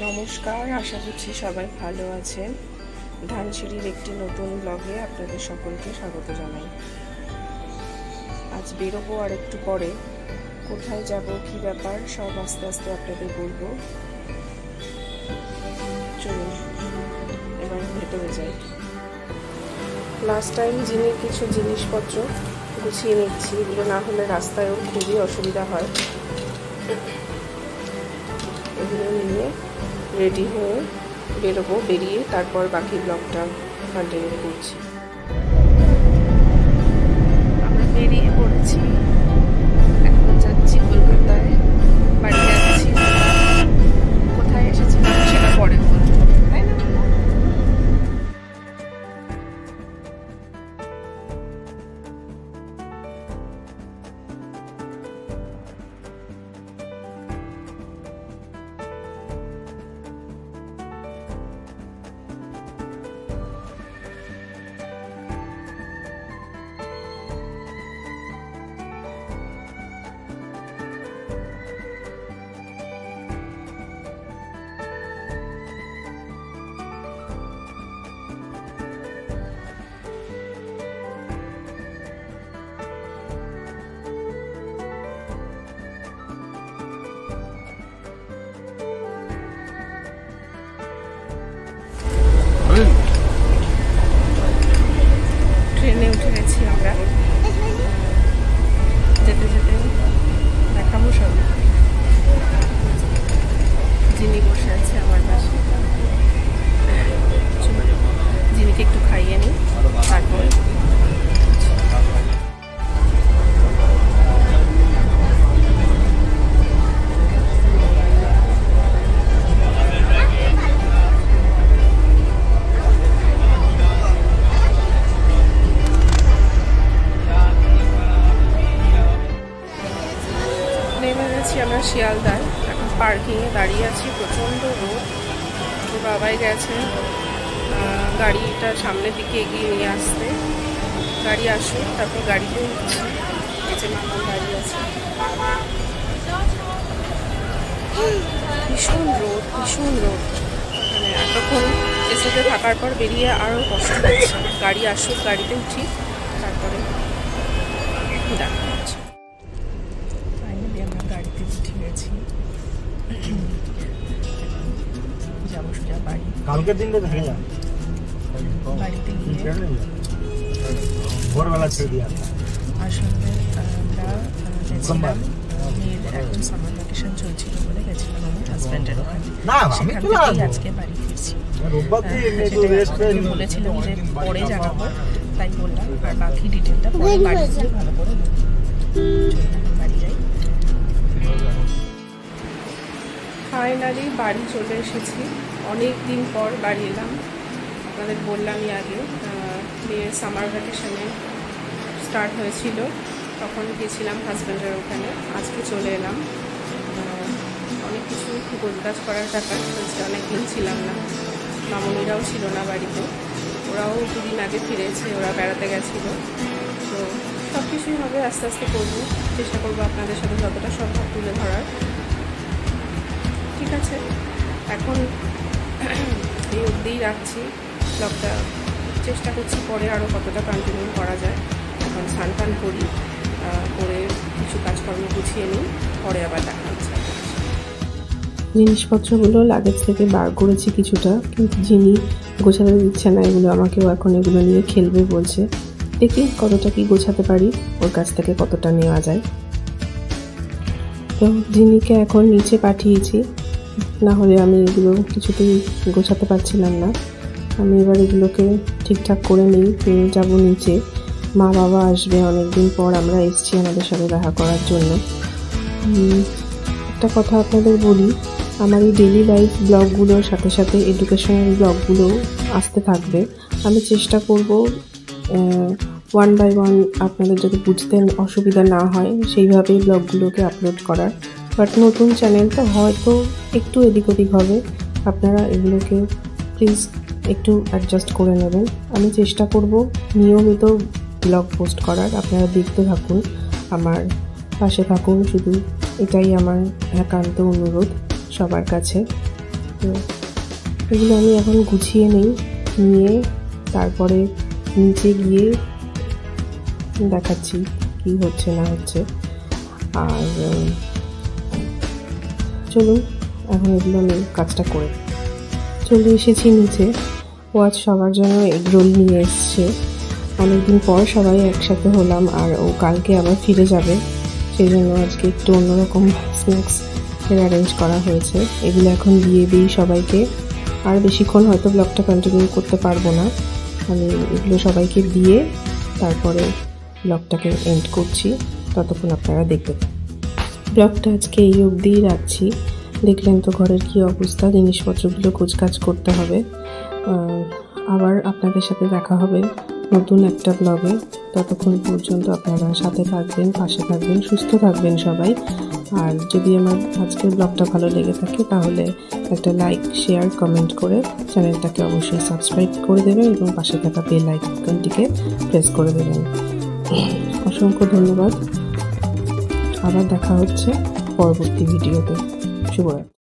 নমস্কার, আশা করছি সবাই ভালো আছেন। ধানসিঁড়ির একটি নতুন ব্লগে আপনাদের সকলকে স্বাগত জানাই। আজ বেরোবো আর একটু পরে। কোথায় যাব, কি ব্যাপার, সব আস্তে আস্তে আপনাদের বলবো। চলুন এবার ভেতরে যাই। লাস্ট টাইম জিনির কিছু জিনিসপত্র গুছিয়ে নিচ্ছি, এগুলো না হলে রাস্তায়ও খুবই অসুবিধা হয়। এগুলো নিয়ে রেডি হয়ে বেরোবো, বেরিয়ে তারপর বাকি ব্লগটা কন্টিনিউ করছি। আমরা বেরিয়ে পড়েছি, এখন যাচ্ছি কলকাতায়, বাড়ি যাচ্ছি। কোথায় এসেছিলাম সেটা পরে বলবো, তাই না? ট্রেনে উঠে গেছি আমরা, যেতে যেতে দেখাবো সব। জিনি বসে আছে আমার পাশে, জিনিকে একটু খাইয়ে নিই তারপর। আমরা শিয়ালদায় এখন পার্কিংয়ে দাঁড়িয়ে আছি, প্রচণ্ড রোদ। তো বাবাই গেছে গাড়িটা সামনের দিকে এগিয়ে নিয়ে আসতে। গাড়ি আসুক, তারপর গাড়িতে উঠছি। এই যে মামা দাঁড়িয়ে আছে। ভীষণ রোদ, ভীষণ রোদ। মানে এতক্ষণ এসিতে থাকার পর বেরিয়ে আরও কষ্ট হচ্ছে। গাড়ি আসুক, গাড়িতে উঠি, তারপরে দেখা হচ্ছে। আমরা গাড়িতে উঠে গেছি, যাবো সোজা বাড়ি। কালকের দিনটা থেকে যা বাড়িতে গিয়ে ভোরবেলা ছেড়ে দিয়ে আসলে আমরা গেছিলাম, মেয়ের এখন সামার ভ্যাকেশন চলছিল বলে গেছিলাম আমার হাজব্যান্ডের ওখানে। সেখান থেকেই আজকে বাড়ি ফিরছি। বলেছিলাম যে পরে জানাবো, তাই বললাম। আর বাকি ডিটেলটা পরে বাড়ি গিয়ে ভালো করে বাড়ি যাই। ফাইনালি বাড়ি চলে এসেছি, অনেক দিন পর বাড়ি এলাম। আপনাদের বললামই আগে, মেয়ের সামার ভ্যাকেশনে স্টার্ট হয়েছিল, তখন গেছিলাম হাজব্যান্ডের ওখানে। আজকে চলে এলাম। অনেক কিছু গোছগাছ করার ব্যাপার হয়েছে, অনেকদিন ছিলাম না। মামনিরাও ছিল না বাড়িতে, ওরাও দুদিন আগে ফিরেছে, ওরা বেড়াতে গেছিলো। তো সব কিছুই হবে, আস্তে আস্তে করবো, চেষ্টা করবো আপনাদের সাথে যতটা সম্ভব তুলে ধরার। ঠিক আছে, এখন এই অবধিই রাখছি ব্লগটা। চেষ্টা করছি পরে আরও কতটা কন্টিনিউ করা যায়। এখন স্নান টান করি, করে কিছু কাজকর্ম গুছিয়ে নিই, পরে আবার দেখা হচ্ছে। জিনিসপত্রগুলো লাগেজ থেকে বার করেছি কিছুটা, কিন্তু যিনি গোছাতে দিচ্ছে না এগুলো, আমাকেও এখন এগুলো নিয়ে খেলবে বলছে। দেখি কতটা কি গোছাতে পারি, ওর কাছ থেকে কতটা নেওয়া যায়। তো যিনিকে এখন নিচে পাঠিয়েছি, না হলে আমি এগুলো কিছুতেই গোছাতে পারছিলাম না। আমি এবার এগুলোকে ঠিকঠাক করে নিয়ে যাবো নিচে। মা বাবা আসবে, অনেকদিন পর আমরা এসেছি আমাদের সাথে দেখা করার জন্য। একটা কথা আপনাদের বলি, আমার এই ডেইলি লাইফ ব্লগগুলোর সাথে সাথে এডুকেশনাল ব্লগগুলোও আসতে থাকবে। আমি চেষ্টা করব ওয়ান বাই ওয়ান আপনাদের যদি বুঝতে অসুবিধা না হয় সেইভাবেই ব্লগগুলোকে আপলোড করার। বাট নতুন চ্যানেল তো হয়তো একটু এদিক ওদিক হবে, আপনারা এগুলোকে প্লিজ একটু অ্যাডজাস্ট করে নেবেন। আমি চেষ্টা করব নিয়মিত ব্লগ পোস্ট করার, আপনারা দেখতে থাকুন, আমার পাশে থাকুন, শুধু এটাই আমার একান্ত অনুরোধ সবার কাছে। তো এগুলো আমি এখন গুছিয়ে নিয়ে তারপরে নিচে গিয়ে দেখাচ্ছি কি হচ্ছে না হচ্ছে। আর চলুন এখন এগুলো আমি কাজটা করে চলে এসেছি নিচে। ও আজ সবার জন্য এগরোল নিয়ে এসছে, অনেকদিন পর সবাই একসাথে হলাম। আর ও কালকে আবার ফিরে যাবে, সেই জন্য আজকে একটু অন্যরকম স্ন্যাক্স অ্যারেঞ্জ করা হয়েছে। এগুলো এখন দিয়ে দিই সবাইকে। আর বেশিক্ষণ হয়তো ব্লগটা কন্টিনিউ করতে পারবো না, আমি এগুলো সবাইকে দিয়ে তারপরে ব্লগটাকে এন্ড করছি। ততক্ষণ আপনারা দেখতে পান। ব্লগটা আজকে এই অবধিই রাখছি। দেখলেন তো ঘরের কী অবস্থা, জিনিসপত্রগুলো গোছগাছ করতে হবে। আবার আপনাদের সাথে দেখা হবে নতুন একটা ব্লগে। ততক্ষণ পর্যন্ত আপনারা সাথে থাকবেন, পাশে থাকবেন, সুস্থ থাকবেন সবাই। আর যদি আমার আজকের ব্লগটা ভালো লেগে থাকে তাহলে একটা লাইক, শেয়ার, কমেন্ট করে চ্যানেলটাকে অবশ্যই সাবস্ক্রাইব করে দেবেন এবং পাশে থাকা বেল আইকনটিকে প্রেস করে দেবেন। অসংখ্য ধন্যবাদ। আবার দেখা হচ্ছে পরবর্তী ভিডিওতে। শুভরাত্রি।